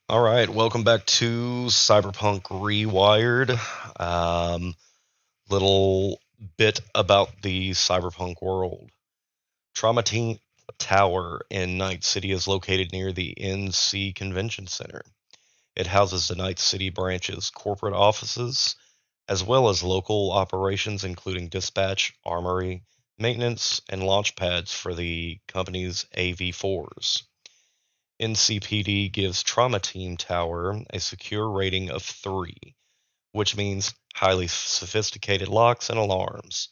All right, welcome back to Cyberpunk Rewired. Um, Little bit about the cyberpunk world. Trauma Team Tower in Night City is located near the NC Convention Center. It houses the Night City branch's corporate offices, as well as local operations including dispatch, armory, maintenance, and launch pads for the company's AV4s. NCPD gives Trauma Team Tower a secure rating of 3, which means highly sophisticated locks and alarms.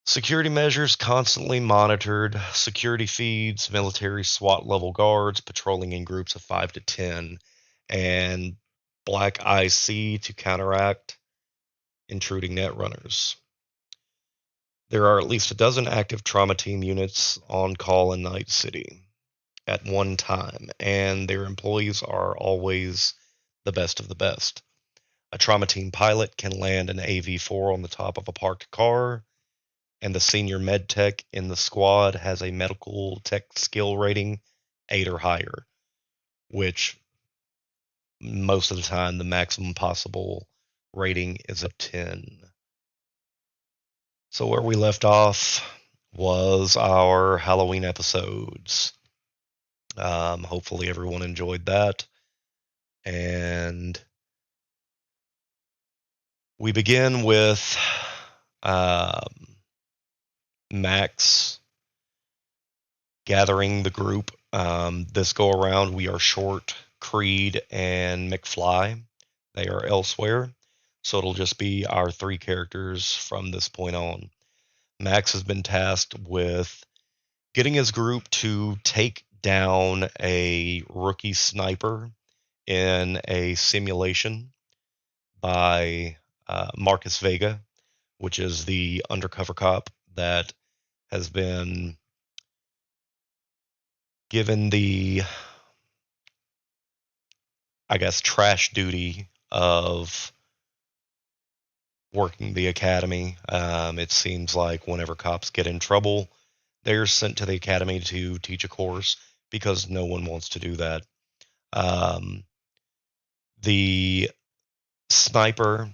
Security measures constantly monitored, security feeds, military SWAT level guards patrolling in groups of 5 to 10, and black IC to counteract intruding netrunners. There are at least a dozen active trauma team units on call in Night City at one time, and their employees are always the best of the best. A trauma team pilot can land an AV4 on the top of a parked car, and the senior med tech in the squad has a medical tech skill rating 8 or higher, which most of the time the maximum possible rating is a 10. So, where we left off was our Halloween episodes. Hopefully, everyone enjoyed that. And we begin with um, Max gathering the group. This go around, we are short Creed and McFly. They are elsewhere, so it'll just be our three characters from this point on. Max has been tasked with getting his group to take down a rookie sniper in a simulation by Marcus Vega, which is the undercover cop that has been given the, I guess, trash duty of working the academy. It seems like whenever cops get in trouble, they're sent to the academy to teach a course because no one wants to do that. Um, the sniper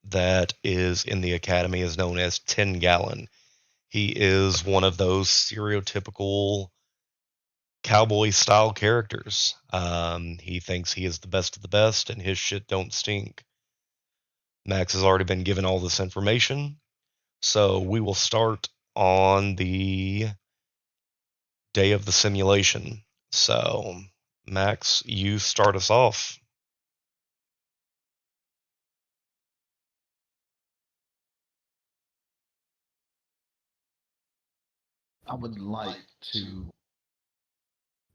that is in the academy is known as 10 Gallon. He is one of those stereotypical cowboy style characters. He thinks he is the best of the best and his shit don't stink. Max has already been given all this information, so we will start on the day of the simulation. So, Max, you start us off. I would like to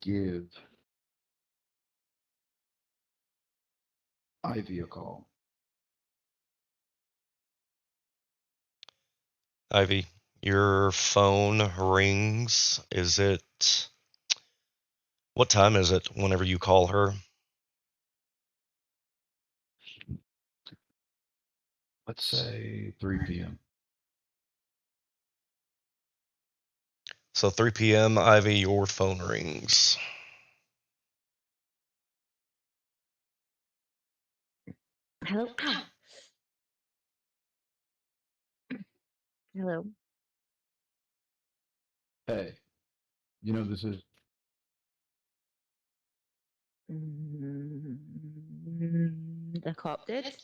give Ivy a call. Ivy, your phone rings. Is it what time is it whenever you call her? Let's say 3 p.m. So 3 p.m. Ivy, your phone rings. Hello. Hello. Hey, you know this is The cop did.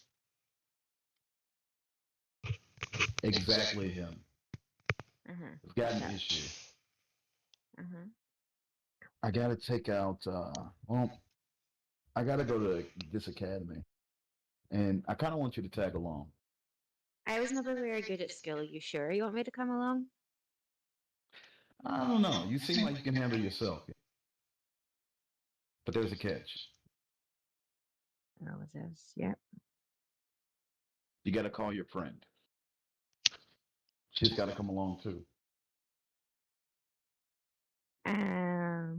exactly him. Uh huh. I've got What's an up? issue. Uh huh. I got to take out. I got to go to this academy, and I kind of want you to tag along. I was never very good at skill. Are you sure you want me to come along? I don't know. You seem like you can handle yourself, but there's a catch. Oh, it is. Yep. You got to call your friend. She's got to come along too.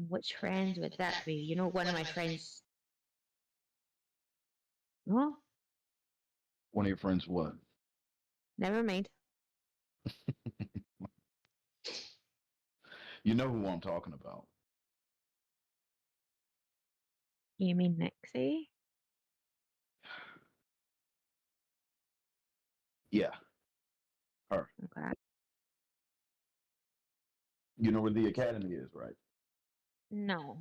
Which friend would that be? You know, one of my friends. Oh, One of your friends, what? never mind. You know who I'm talking about. You mean Nixie? Yeah, her. Okay. You know where the academy is, right? No.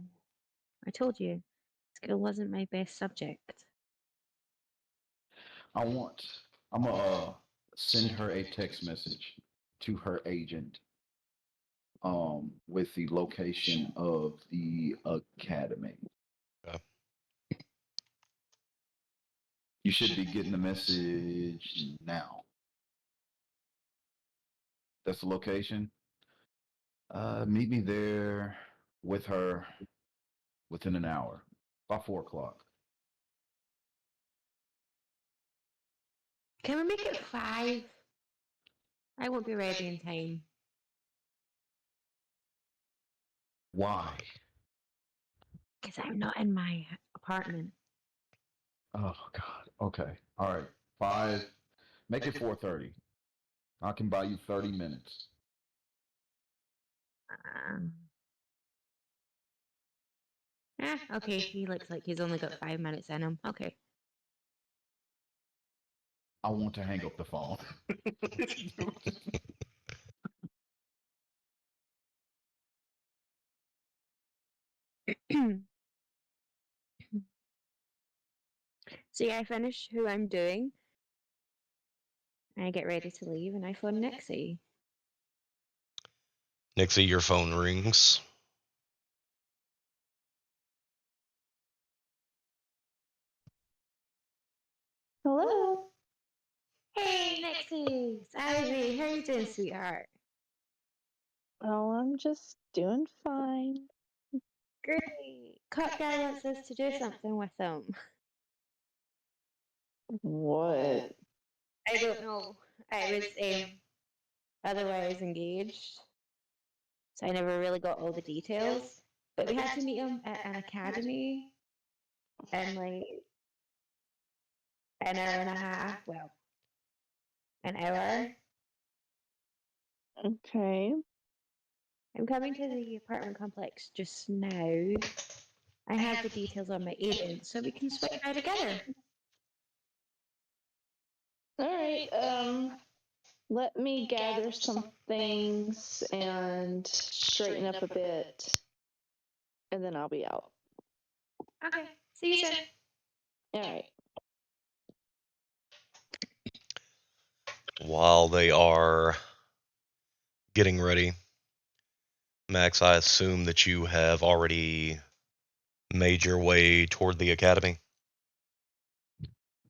I told you, skill wasn't my best subject. I want. I'm gonna send her a text message to her agent with the location of the academy. Okay. You should be getting the message now. That's the location. Meet me there with her within an hour, by 4 o'clock. Can we make it 5? I won't be ready in time. Why? Because I'm not in my apartment. Oh God. Okay. All right. 5. Make it 4:30. I can buy you 30 minutes. Um, okay, he looks like he's only got 5 minutes in him. Okay. I want to hang up the phone. See, I finish who I'm doing. I get ready to leave, and I phone Nixie. Nixie, your phone rings. Hello. Hey, Nixie! It's Ivy. How you doing, sweetheart? Oh, I'm just doing fine. Great. Cop guy wants us to do something with him. What? I don't know. I was otherwise engaged, so I never really got all the details. But we had to meet him at an academy in like an hour and a half. Well, an hour. Okay. I'm coming to the apartment complex just now. I have the details on my agent, so we can swing by together. All right. Let me gather some things and straighten up a bit, and then I'll be out. Okay. See you soon. All right. While they are getting ready, Max, I assume that you have already made your way toward the academy.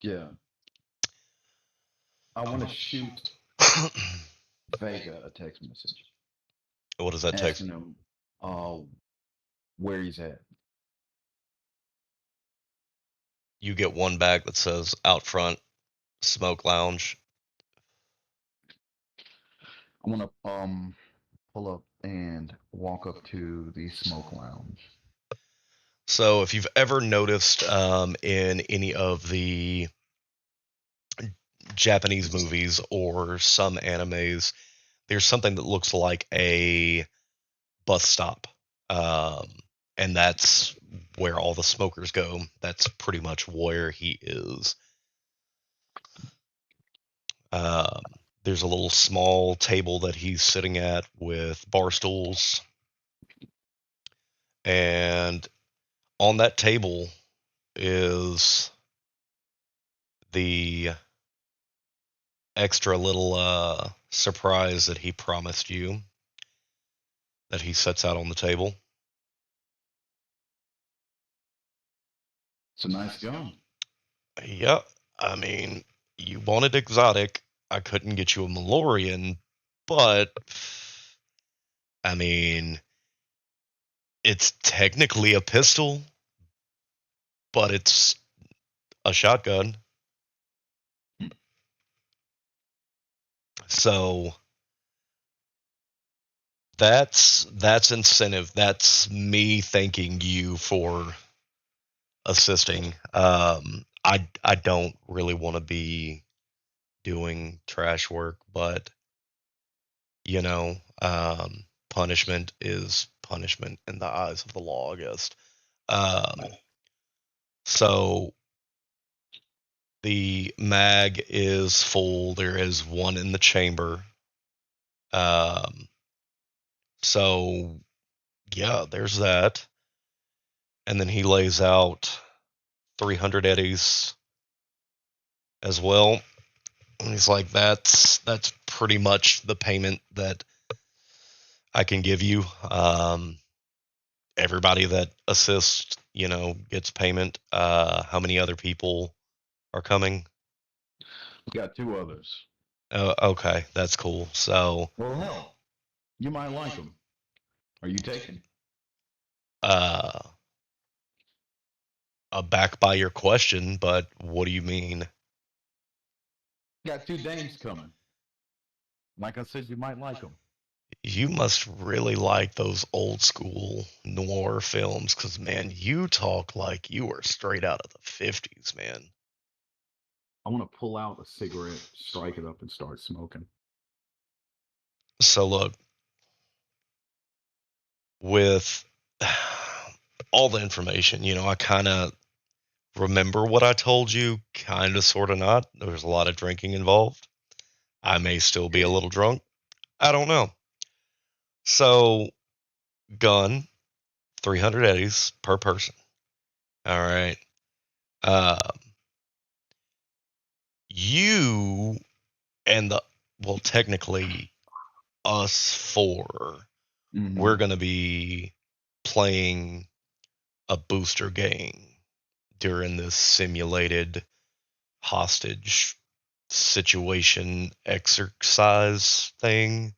Yeah. I want to shoot Vega a text message What does that text? asking him where he's at. You get one back that says out front, smoke lounge. I want to pull up and walk up to the smoke lounge. So if you've ever noticed in any of the Japanese movies or some animes, there's something that looks like a bus stop. Um, and that's where all the smokers go. That's pretty much where he is. Um, there's a little small table that he's sitting at with bar stools. And on that table is the extra little surprise that he promised you that he sets out on the table. It's a nice gun. Yep. I mean, you wanted exotic. I couldn't get you a Malorian, but I mean, it's technically a pistol, but it's a shotgun. So that's incentive. That's me thanking you for assisting. I don't really want to be doing trash work, but you know, punishment is punishment in the eyes of the law, I guess. Um, So the mag is full. There is one in the chamber. Um, so yeah, there's that. And then he lays out 300 eddies as well. And he's like, that's pretty much the payment that I can give you. Everybody that assists, gets payment. How many other people are coming? We got 2 others. Okay, that's cool. So, Well, hell, you might like them. Are you taking? uh, back by your question, but what do you mean? Got 2 dames coming. Like I said, you might like them. You must really like those old school noir films, because man, you talk like you were straight out of the 50s, man. I want to pull out a cigarette, strike it up, and start smoking. So look, with all the information, I kind of remember what I told you, kind of, sort of not. There's a lot of drinking involved. I may still be a little drunk. I don't know. So, gun, 300 eddies per person. All right. Um, you and technically us four, we're going to be playing a booster game during this simulated hostage situation exercise thing.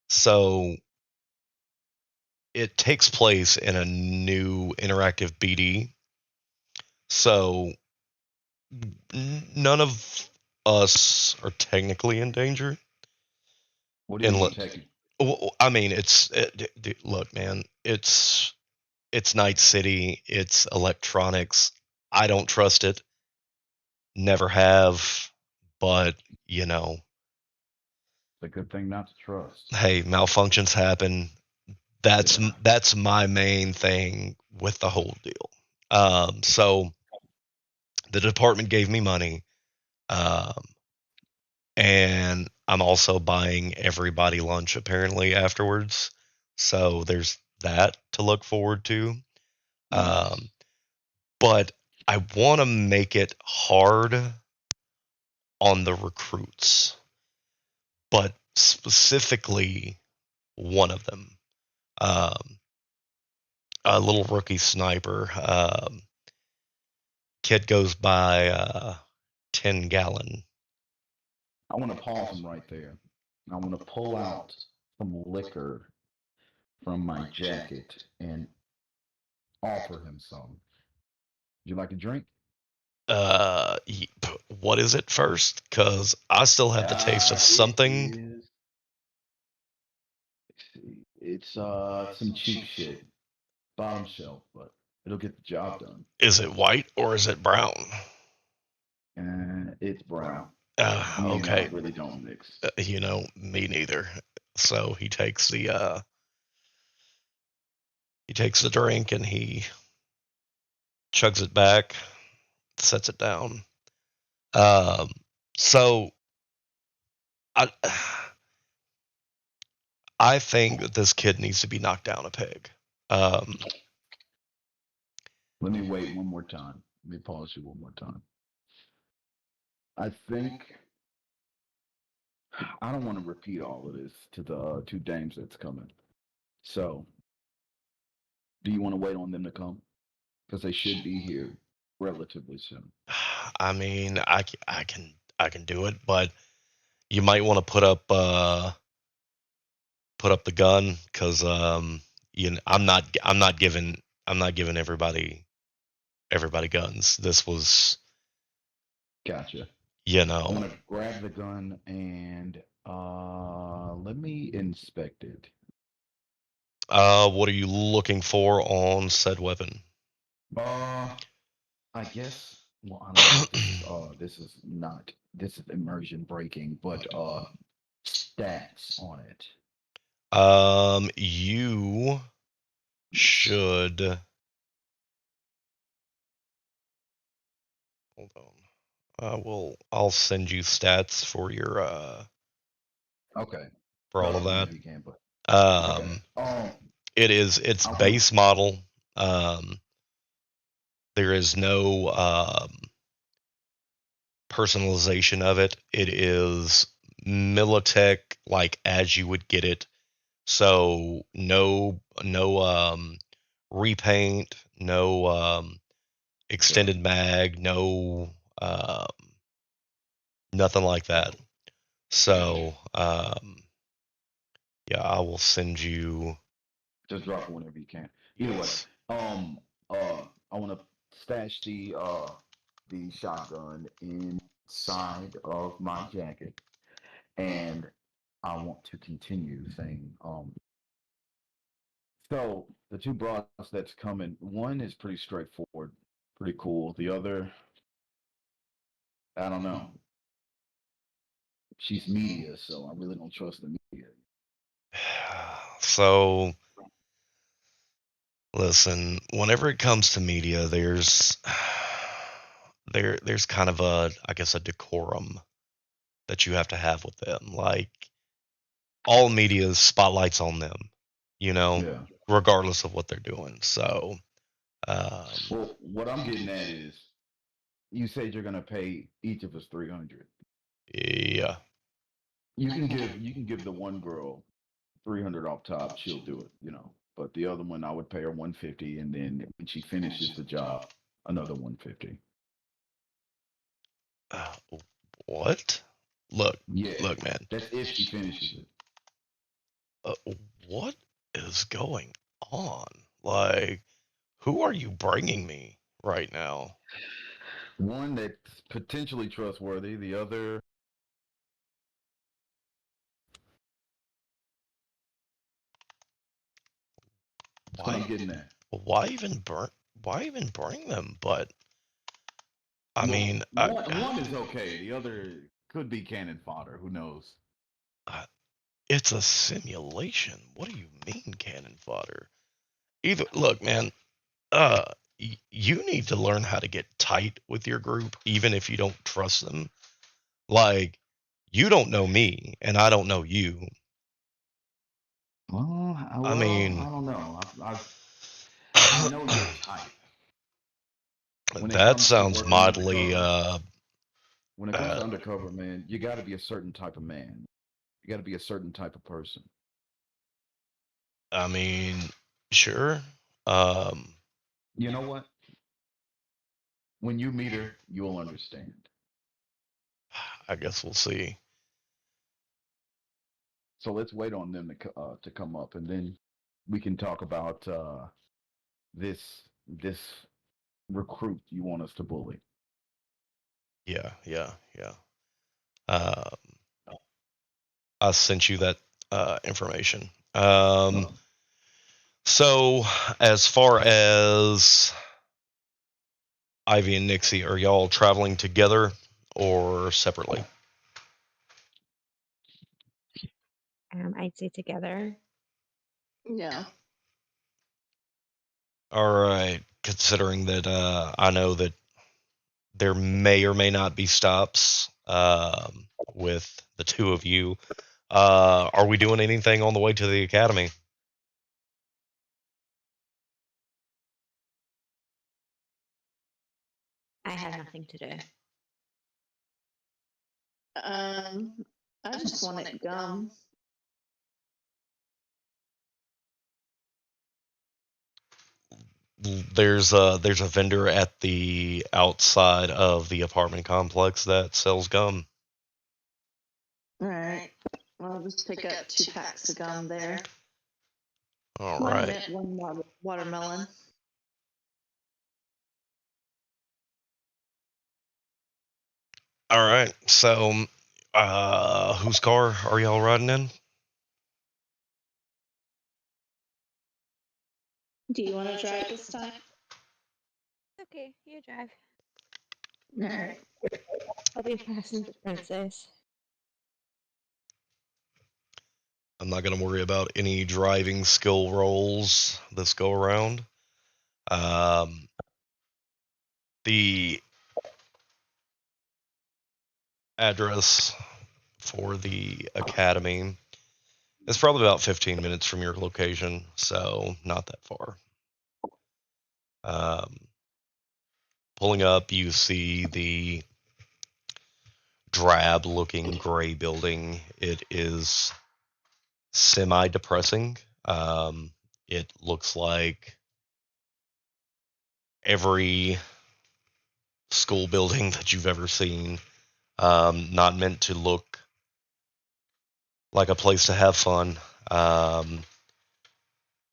So it takes place in a new interactive BD. So none of us are technically in danger. What do you And mean look, taking? I mean, look, man, it's Night City. It's electronics. I don't trust it. Never have. But It's a good thing not to trust. hey, malfunctions happen. That's my main thing with the whole deal. So the department gave me money, um, and I'm also buying everybody lunch apparently afterwards. So there's that to look forward to. Nice. But I want to make it hard on the recruits, but specifically one of them, um, a little rookie sniper. Kid goes by 10 Gallon. I want to pause him right there. I want to pull out some liquor from my jacket and offer him some. Would you like a drink? What is it first? Because I still have the taste of something. It's some cheap shit, bottom shelf, but it'll get the job done. Is it white or is it brown? And it's brown. Me and Okay. I really don't mix. Me neither. So he takes the drink and he chugs it back, sets it down. So I I think that this kid needs to be knocked down a peg. Let me wait one more time. Let me pause you one more time. I think I don't want to repeat all of this to the 2 dames that's coming. So, do you want to wait on them to come? Because they should be here relatively soon. I mean, I can do it, but you might want to put up the gun, because I'm not giving everybody guns. This was, Gotcha. you I'm know gonna grab the gun and let me inspect it. what are you looking for on said weapon? I guess. Well, I don't know. This is immersion breaking, but stats on it. You should Hold on. I'll send you stats for your Okay. for all Drop of them that. if you can, but okay. Um, it's I want base model. There is no personalization of it. It is Militech like as you would get it. So no repaint, no extended mag, no um, nothing like that. So yeah, I will send you just drop it whenever you can. Either way, this. um, I want to stash the shotgun inside of my jacket, and I want to continue saying, so the two broads that's coming, one is pretty straightforward, pretty cool. The other, I don't know. She's media, so I really don't trust the media. So listen, whenever it comes to media, there's kind of a I guess a decorum that you have to have with them. Like all media spotlights on them, you know, Yeah. regardless of what they're doing. So Well, what I'm getting at is, you said you're gonna pay each of us 300. yeah. You can give the one girl 300 off top. She'll do it, But the other one, I would pay her 150, and then when she finishes the job, another 150. Uh, what? Look, Yeah, look, man. that's if she finishes it. Uh, what is going on? Like, who are you bringing me right now? One that's potentially trustworthy. The other, that's what I'm Why? getting at. Why even burn? Why even bring them? But I Well, mean, one is okay. The other could be cannon fodder. Who knows? I- it's a simulation. What do you mean, cannon fodder? Either look, man. Uh, you need to learn how to get tight with your group, even if you don't trust them. Like, you don't know me, and I don't know you. I Well, I mean, don't know. I know your type. When it that comes to sounds working mildly. undercover, when it comes Uh, to undercover, man, you got to be a certain type of man. You got to be a certain type of person. I mean, sure. Um, You know what? When you meet her, you'll understand. I guess we'll see. So let's wait on them to come up, and then we can talk about this recruit you want us to bully. Yeah, yeah, yeah. Um, I sent you that information. Oh, So as far as Ivy and Nixie, are y'all traveling together or separately? I'd say together. Yeah. All right. Considering that I know that there may or may not be stops with the two of you, are we doing anything on the way to the academy? I have nothing to do. I just wanted gum. There's a vendor at the outside of the apartment complex that sells gum. All right. I'll just pick up 2 packs of gum there. All One right. mint, one watermelon. All right. So, whose car are y'all riding in? Do you want to drive this time? Okay, you drive. All right. I'll be a passenger princess. I'm not gonna worry about any driving skill rolls this go around. Um, the address for the academy. It's probably about 15 minutes from your location, so not that far. Um, Pulling up, you see the drab looking gray building. It is semi depressing. It looks like every school building that you've ever seen. Not meant to look like a place to have fun.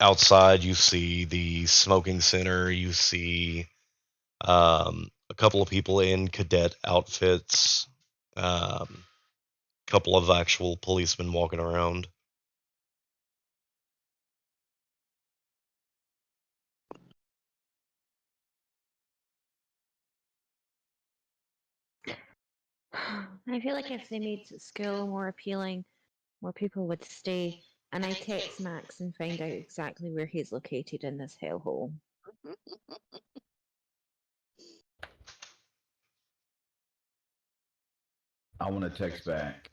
Outside, you see the smoking center. You see a couple of people in cadet outfits. A couple of actual policemen walking around. I feel like if they made school more appealing, more people would stay. And I text Max and find out exactly where he's located in this hellhole. I want to text back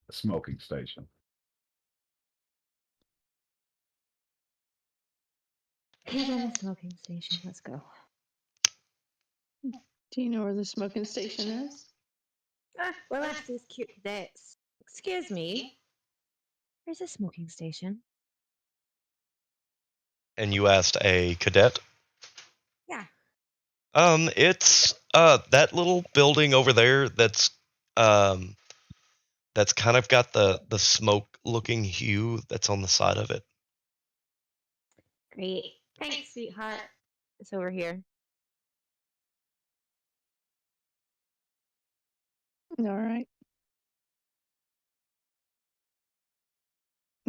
a smoking station. He's in a smoking station. Let's go. Do you know where the smoking station is? We'll ask these cute cadets. Excuse me. Where's a smoking station? And you asked a cadet? Yeah. It's that little building over there that's kind of got the smoke looking hue that's on the side of it. Great. Thanks, sweetheart. It's over here. All right.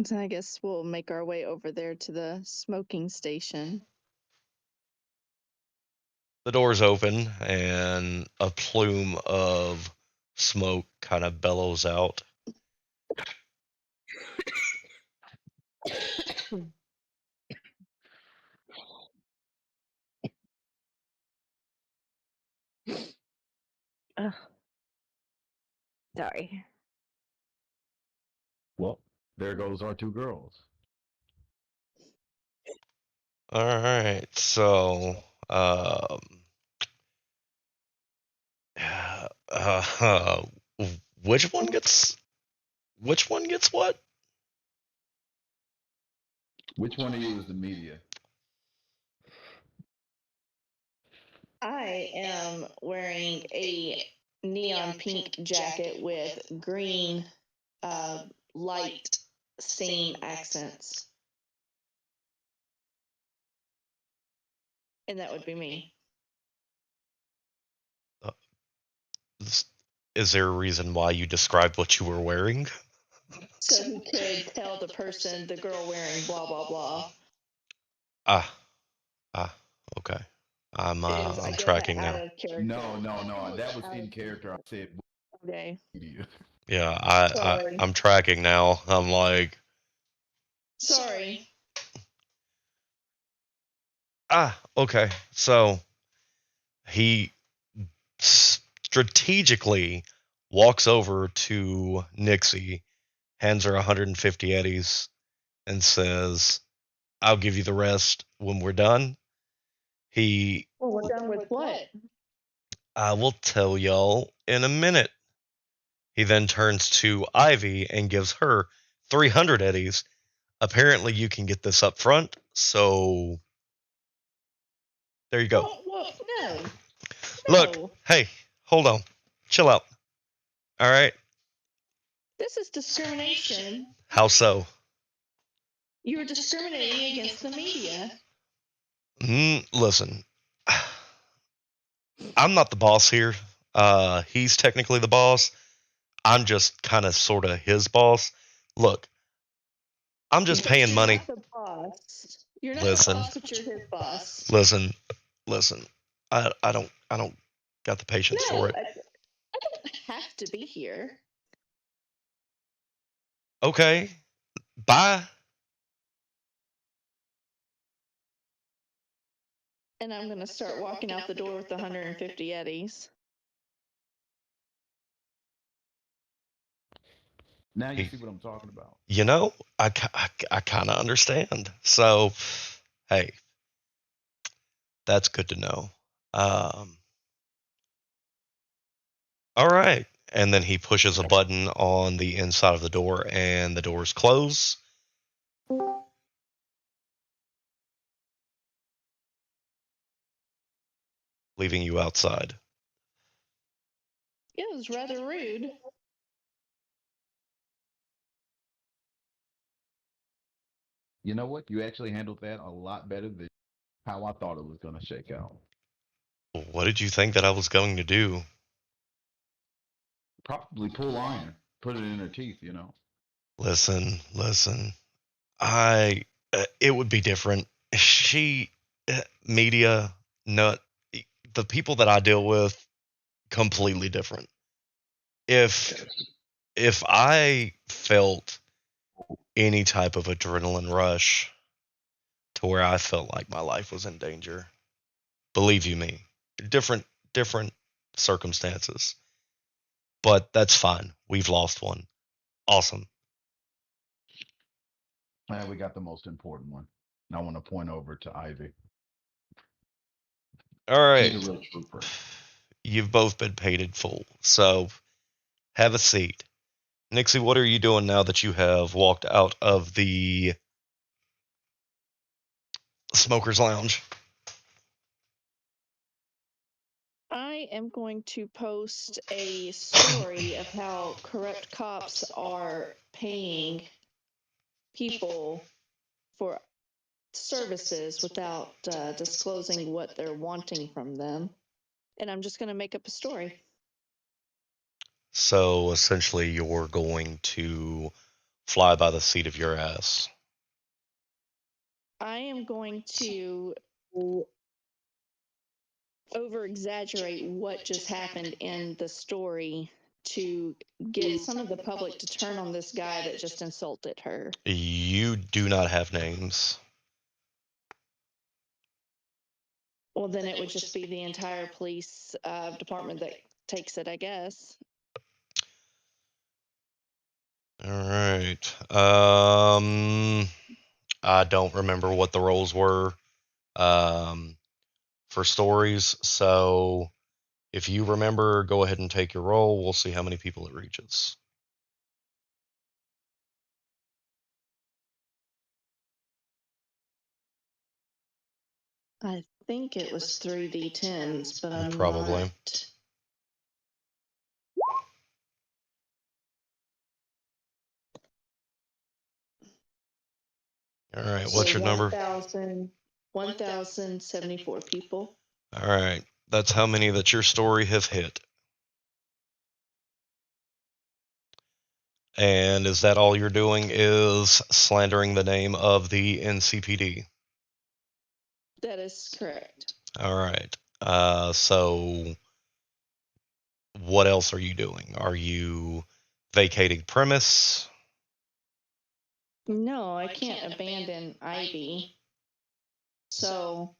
So I guess we'll make our way over there to the smoking station. The doors open and a plume of smoke kind of bellows out. Ugh. Sorry. Well, there goes our two girls. All right, so uh, which one gets what? Which one of you is the media? I am wearing a neon pink jacket with green light seam accents. And that would be me. Is there a reason why you described what you were wearing? So he could tell the person, the girl wearing blah, blah, blah. Okay. I'm Is, I I'm guess, tracking out now. of character. No. That was in character. I said Okay. media. Yeah, Sorry. I'm tracking now. I'm like, Sorry. okay. So he strategically walks over to Nixie, hands her 150 eddies, and says, "I'll give you the rest when we're done." Well, we're done with what? I will tell y'all in a minute. He then turns to Ivy and gives her 300 eddies. Apparently, you can get this up front, so there you go. Well, no. Look, No. hey, hold on. Chill out. All right? This is discrimination. How so? You're discriminating against the media. Listen, I'm not the boss here. He's technically the boss. I'm just kind of sort of his boss. Look, I'm just But paying you're money. not the boss. You're not Listen. the boss, but you're his boss. Listen. I don't got the patience No, for it. I don't have to be here. Okay. Bye. And I'm going to start walking out the door with the 150 eddies. Now you He, see what I'm talking about. you know, I kind of understand. So, hey, that's good to know. Um, all right. And then he pushes a button on the inside of the door, and the doors close, leaving you outside. It was rather rude. You know what? You actually handled that a lot better than how I thought it was going to shake out. What did you think that I was going to do? Probably pull iron, put it in her teeth, Listen. I it would be different. She media nut the people that I deal with completely different. If if I felt any type of adrenaline rush to where I felt like my life was in danger, believe you me, different circumstances. But that's fine. We've lost one. Awesome. And we got the most important one. And I want to point over to Ivy. All right. She's a real trooper. You've both been paid in full. So have a seat. Nixie, what are you doing now that you have walked out of the Smoker's Lounge? I am going to post a story of how corrupt cops are paying people for services without disclosing what they're wanting from them. And I'm just going to make up a story. So essentially, you're going to fly by the seat of your ass. I am going to over exaggerate what just happened in the story to get some of the public to turn on this guy that just insulted her. You do not have names. Well, then it would just be the entire police department that takes it, I guess. All right. I don't remember what the roles were for stories. So if you remember, go ahead and take your roll. We'll see how many people it reaches. I think it was 3d10s, but I'm Probably. not. All right. So What's your number? 1,074 people. All right. That's how many that your story have hit. And is that all you're doing is slandering the name of the NCPD? That is correct. All right. So what else are you doing? Are you vacating premise? No, I can't abandon Ivy. So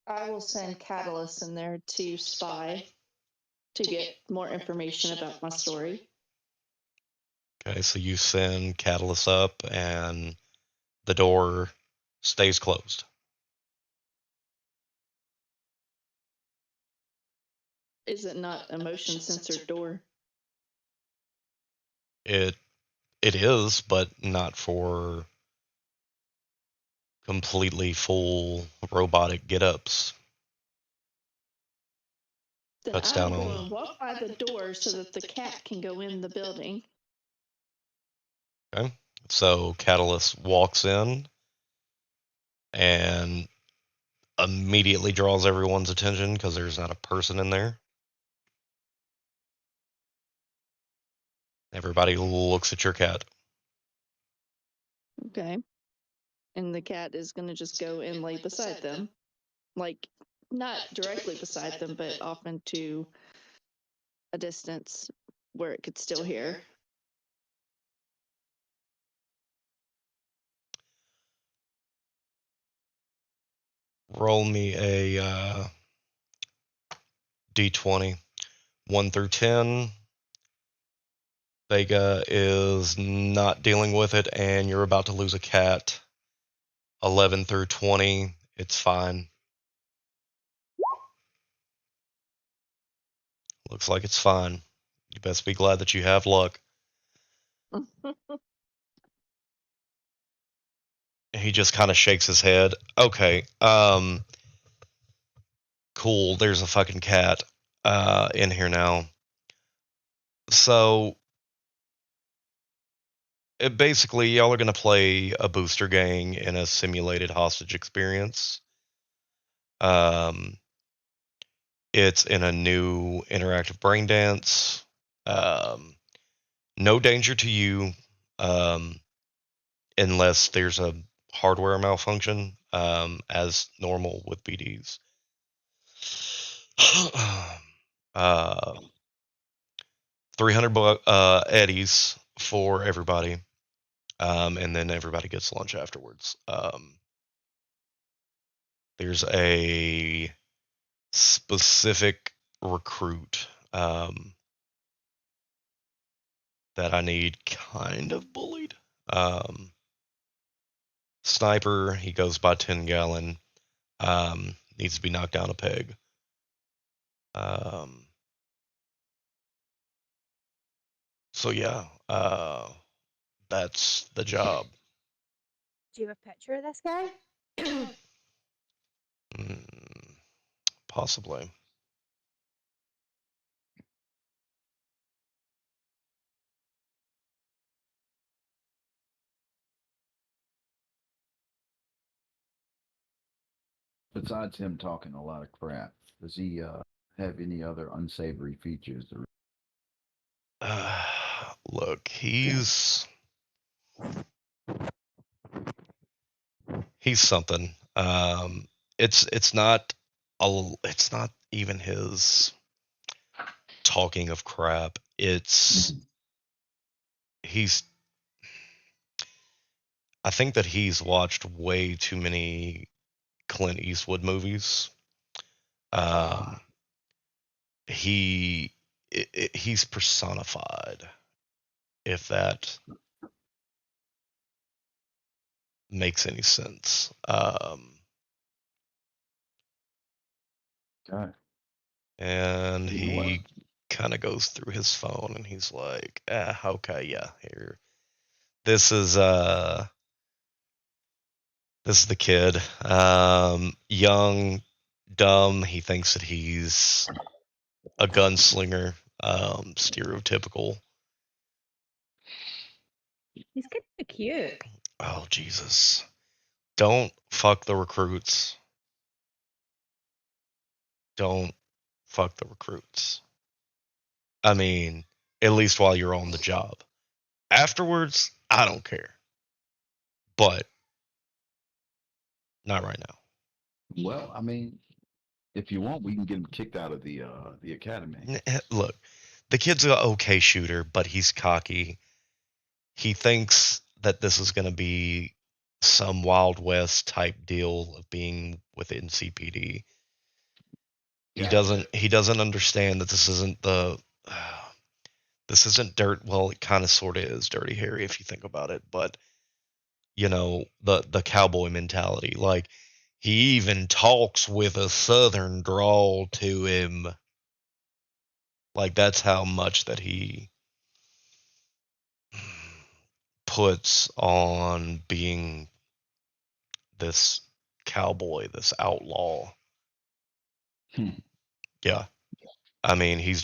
I will send Catalyst in there to spy to get more information about my story. Okay, so you send Catalyst up and the door stays closed. Is it not a motion censored door? It is, but not for completely full robotic get-ups. Then Cuts I down will go on. and walk by the door so that the cat can go in the building. Okay. So Catalyst walks in and immediately draws everyone's attention because there's not a person in there. Everybody looks at your cat. Okay. And the cat is going to just go and lay beside them. Like, not directly beside them, but often to a distance where it could still hear. Roll me a d20, 1 through 10. Vega is not dealing with it, and you're about to lose a cat. 11 through 20, it's fine. Looks like it's fine. You best be glad that you have luck. He just kind of shakes his head. Okay, cool. There's a fucking cat in here now. So basically, y'all are gonna play a booster gang in a simulated hostage experience. Um, it's in a new interactive brain dance. No danger to you, um, unless there's a hardware malfunction, as normal with BDs. uh, 300 eddies for everybody, and then everybody gets lunch afterwards. There's a specific recruit that I need kind of bullied. Sniper, he goes by 10 gallon. Needs to be knocked down a peg. So yeah, that's the job. Do you have a picture of this guy? Possibly. Besides him talking a lot of crap, does he have any other unsavory features? Look, he's something. It's not it's not even his talking of crap. It's he's I think that he's watched way too many Clint Eastwood movies. He he's personified, if that makes any sense. Okay. And You know what? he kind of goes through his phone and he's like, okay, yeah, here. This is the kid. Young, dumb, he thinks that he's a gunslinger, stereotypical. He's kind of cute. Oh Jesus. Don't fuck the recruits. Don't fuck the recruits. I mean, at least while you're on the job. Afterwards, I don't care. But not right now. Well, I mean, if you want, we can get him kicked out of the academy. Look, the kid's an okay shooter, but he's cocky. He thinks that this is going to be some Wild West type deal of being within CPD. He doesn't understand that this isn't this isn't dirt. Well, it kind of sort of is Dirty Harry if you think about it, but you know, the cowboy mentality. Like he even talks with a southern drawl to him. Like that's how much that he puts on being this cowboy, this outlaw. Yeah. I mean, he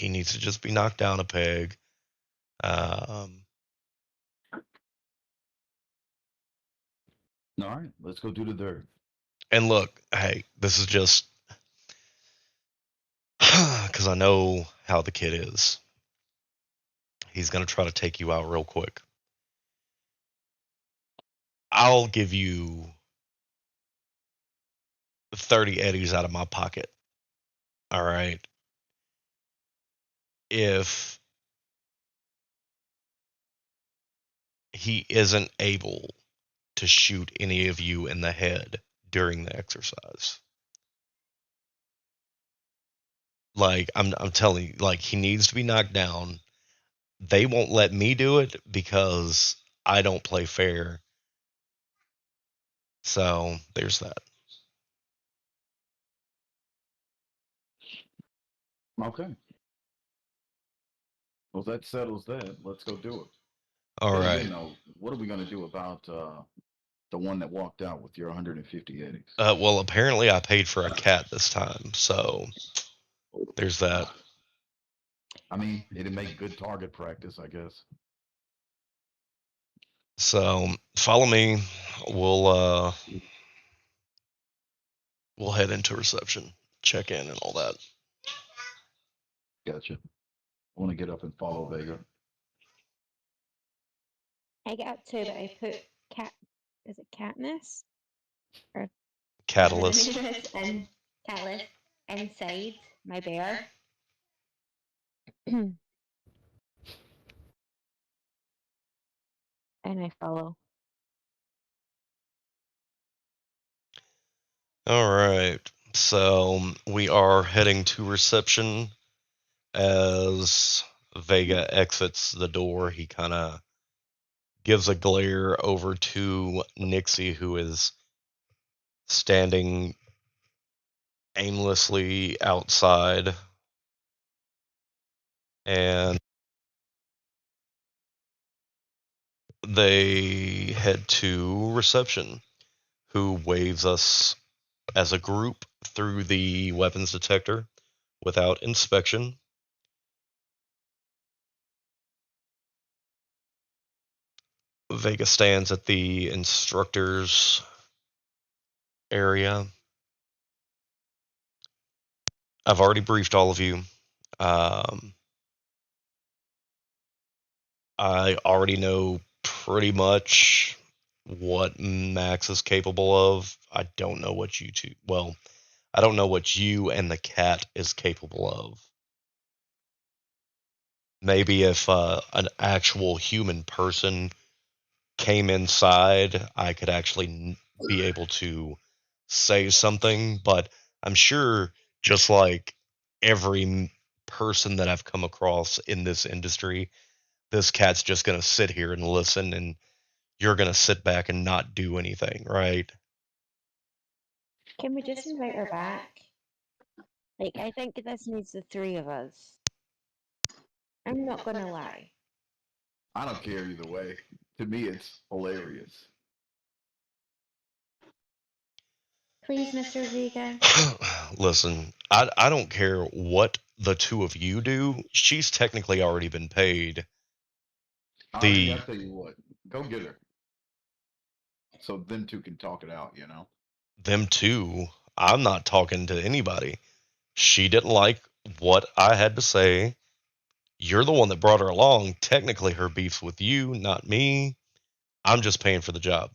needs to just be knocked down a peg. All right, let's go do the dirt. And look, hey, this is just because I know how the kid is. He's going to try to take you out real quick. I'll give you 30 eddies out of my pocket. All right. If he isn't able to shoot any of you in the head during the exercise. Like I'm telling you, like he needs to be knocked down. they won't let me do it because I don't play fair. So there's that. Okay. Well, that settles that. Let's go do it. All But right. again, though, what are we going to do about the one that walked out with your 150 eddies? Well, apparently I paid for a cat this time, so there's that. I mean, it'd make good target practice, I guess. So follow me. We'll we'll head into reception, check in, and all that. Gotcha. I want to get up and follow Vega. I got two, but I put cat. Is it Katniss or Catalyst. and Catalyst inside my bear? And I follow. All right. So we are heading to reception. As Vega exits the door, he kind of gives a glare over to Nixie, who is standing aimlessly outside. And they head to reception, who waves us as a group through the weapons detector without inspection. Vega stands at the instructor's area. I've already briefed all of you. Um, I already know pretty much what Max is capable of. I don't know what you two. Well, I don't know what you and the cat is capable of. Maybe if an actual human person came inside, I could actually be able to say something. But I'm sure, just like every person that I've come across in this industry, this cat's just going to sit here and listen, and you're going to sit back and not do anything, right? Can we just invite her back? Like, I think this needs the three of us. I'm not gonna lie. I don't care either way. To me, it's hilarious. Please, Mr. Vega. Listen, I don't care what the two of you do. She's technically already been paid. Ozzy, The I tell you what, go get her. So them two can talk it out, you know? them two, I'm not talking to anybody. She didn't like what I had to say. You're the one that brought her along. Technically, her beef's with you, not me. I'm just paying for the job.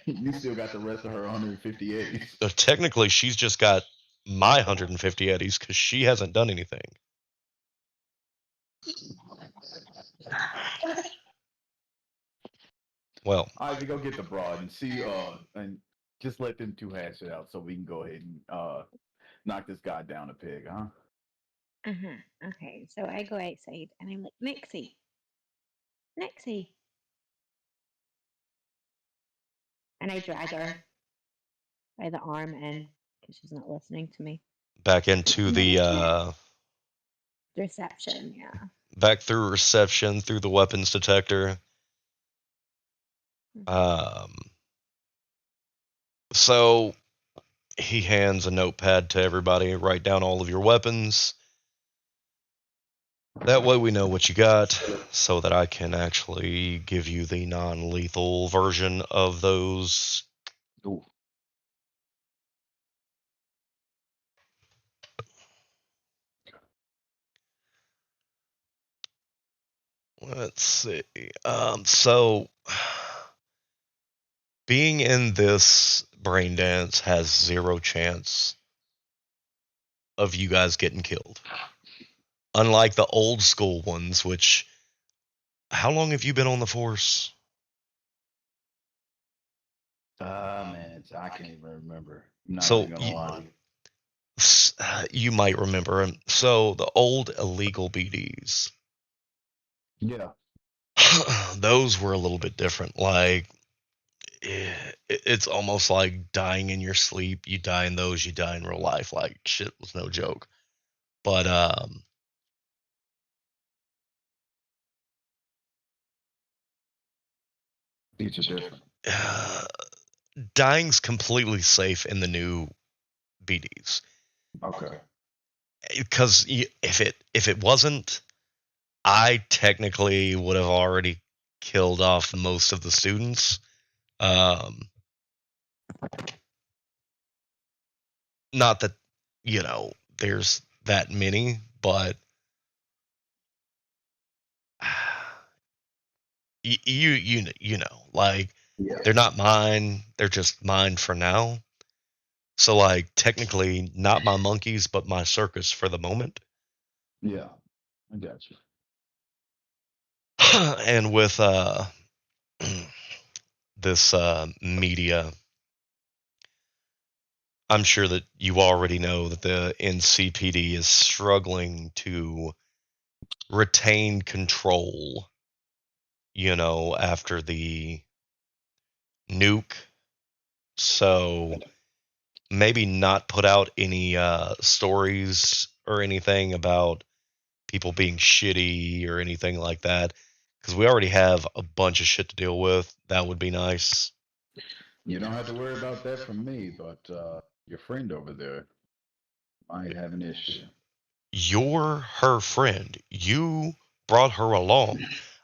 You still got the rest of her 150 eddies. Technically, she's just got my 150 eddies because she hasn't done anything. Well, Ivy, go get the broad and see, and just let them two hash it out so we can go ahead and knock this guy down a peg, huh? Okay, so I go outside and I'm like, Nixie. Nixie. And I drag her by the arm in because she's not listening to me. back into the Reception, yeah. back through reception through the weapons detector. Um, so he hands a notepad to everybody. Write down all of your weapons. That way we know what you got, so that I can actually give you the non-lethal version of those. Ooh. Let's see. So being in this brain dance has zero chance of you guys getting killed. Unlike the old school ones, which, how long have you been on the force? Man, I can't even remember. I'm not So even gonna lie to you. you might remember them. So the old illegal BDs, Yeah. Those were a little bit different. Like, it's almost like dying in your sleep. You die in those, you die in real life. Like, shit was no joke. But These are different. dying's completely safe in the new BDs. Okay. Because if it wasn't, I technically would have already killed off most of the students. Um, Not that there's that many, but like, Yeah. they're not mine. They're just mine for now. So, like, technically not my monkeys, but my circus for the moment. Yeah. I got you. And with this media, I'm sure that you already know that the NCPD is struggling to retain control, after the nuke. So maybe not put out any stories or anything about people being shitty or anything like that, because we already have a bunch of shit to deal with. That would be nice. You don't have to worry about that from me, but your friend over there might have an issue. You're her friend. You brought her along.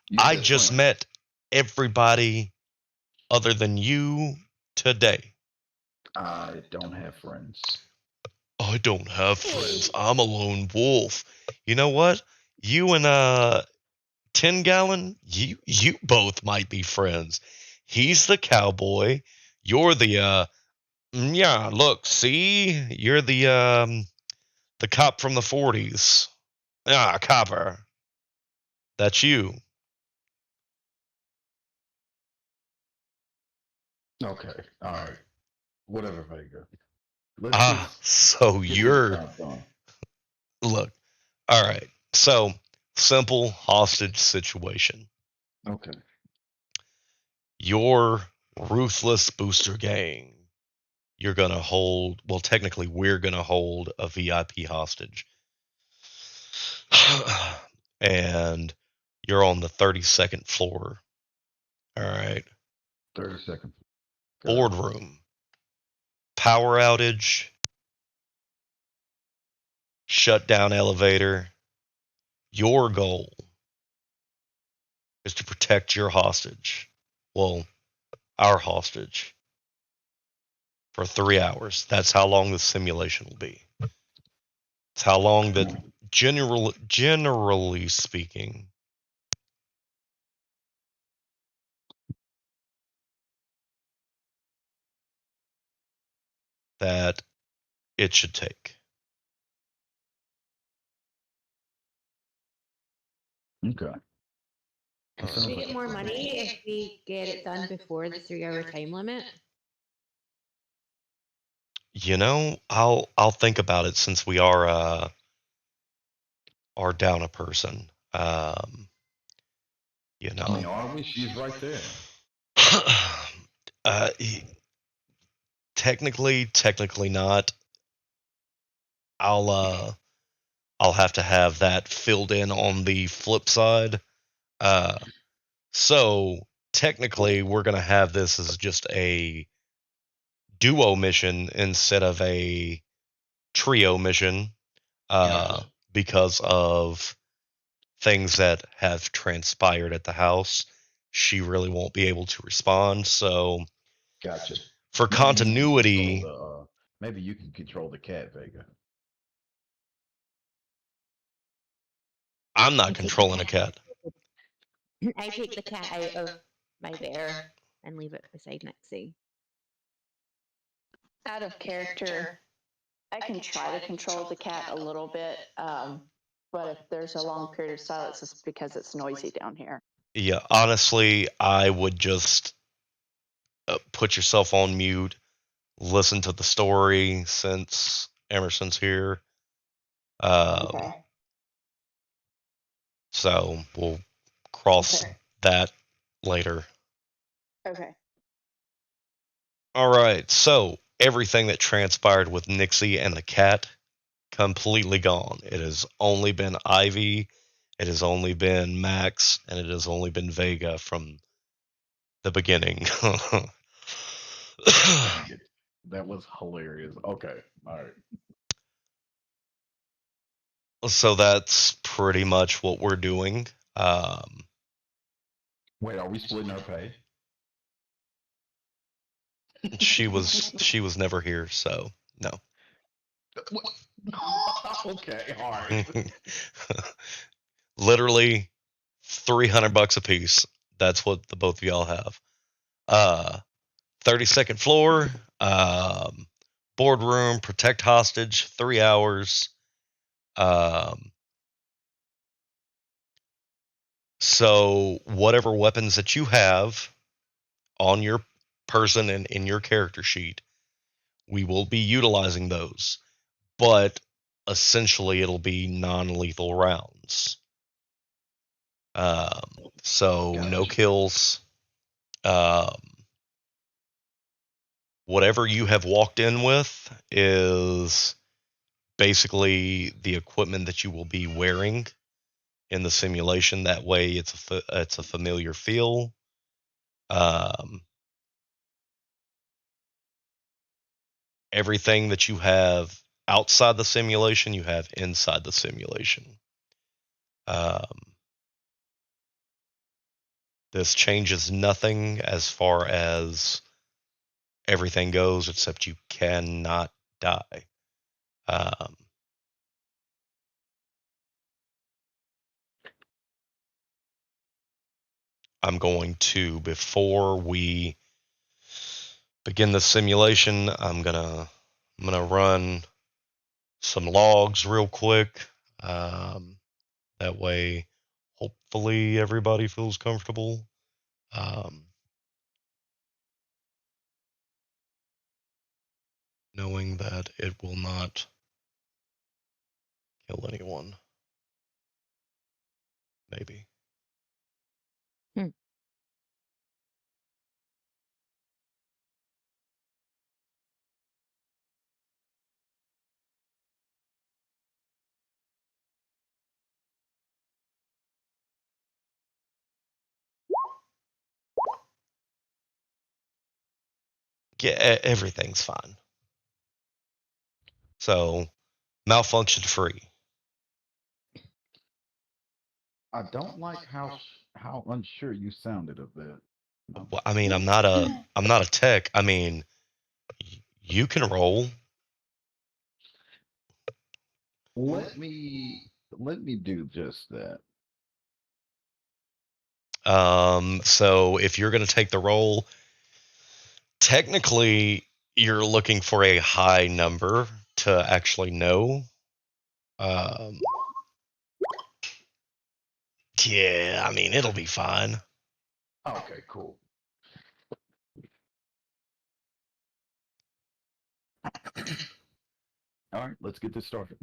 You I said just friend. met everybody other than you today. I don't have friends. I don't have friends. I'm a lone wolf. You know what? You and 10 Gallon, you both might be friends. He's the cowboy. You're the yeah, look, see? You're the cop from the 40s. Ah, copper. That's you. Okay. All right. Whatever, Vega. Let's Ah, just so get this you're job done. look. All right. So, simple hostage situation. Okay. Your ruthless booster gang. You're going to hold, well, technically, we're going to hold a VIP hostage. And you're on the 32nd floor. All right. 30 seconds. Got it. Boardroom. Power outage. Shut down elevator. Your goal is to protect your hostage. Well, our hostage for 3 hours. That's how long the simulation will be. It's how long that generally speaking, that it should take. Okay. All Sounds We right. like get a more plan. money if we get it done before the 3 hour time limit. I'll think about it since we are down a person. You I mean, know. are we? She's right there. uh, technically not. I'll uh I'll have to have that filled in on the flip side. Uh, so technically we're gonna have this as just a duo mission instead of a trio mission. Gotcha. Because of things that have transpired at the house. She really won't be able to respond. So Gotcha. for Maybe you can control continuity, the. Maybe you can control the cat, Vega. I'm I not take the controlling a cat. cat. I take the cat out of my bear and leave it beside Nixie. Out of character, I can try to control the cat a little bit, but if there's a long period of silence, it's because it's noisy down here. Yeah, honestly, I would just put yourself on mute, listen to the story since Emerson's here. Okay. So we'll cross Okay. that later. Okay. All right, so everything that transpired with Nixie and the cat, completely gone. It has only been Ivy, it has only been Max, and it has only been Vega from the beginning. Dang it. That was hilarious. Okay. All right. So that's pretty much what we're doing. Wait, are we splitting our pay? She was never here, so no. What? Okay. All right. Literally $300 a piece. That's what the both of y'all have. 32nd floor, boardroom, protect hostage, 3 hours. Um, so whatever weapons that you have on your person and in your character sheet, we will be utilizing those. But essentially, it'll be non-lethal rounds. So no Gotcha. kills. Um, whatever you have walked in with is basically the equipment that you will be wearing in the simulation. That way, it's a familiar feel. Everything that you have outside the simulation, you have inside the simulation. This changes nothing as far as everything goes, except you cannot die. Um, I'm going to, before we begin the simulation, I'm gonna run some logs real quick. That way, hopefully everybody feels comfortable. Knowing that it will not kill anyone. Maybe. Hmm. Yeah, everything's fine. So, malfunction free. I don't like how unsure you sounded of that. Well, I mean, I'm not a tech. I mean, you can roll. Let me do just that. So if you're going to take the roll, technically you're looking for a high number to actually know. Um, yeah, I mean, it'll be fine. Okay, cool. All right, let's get this started.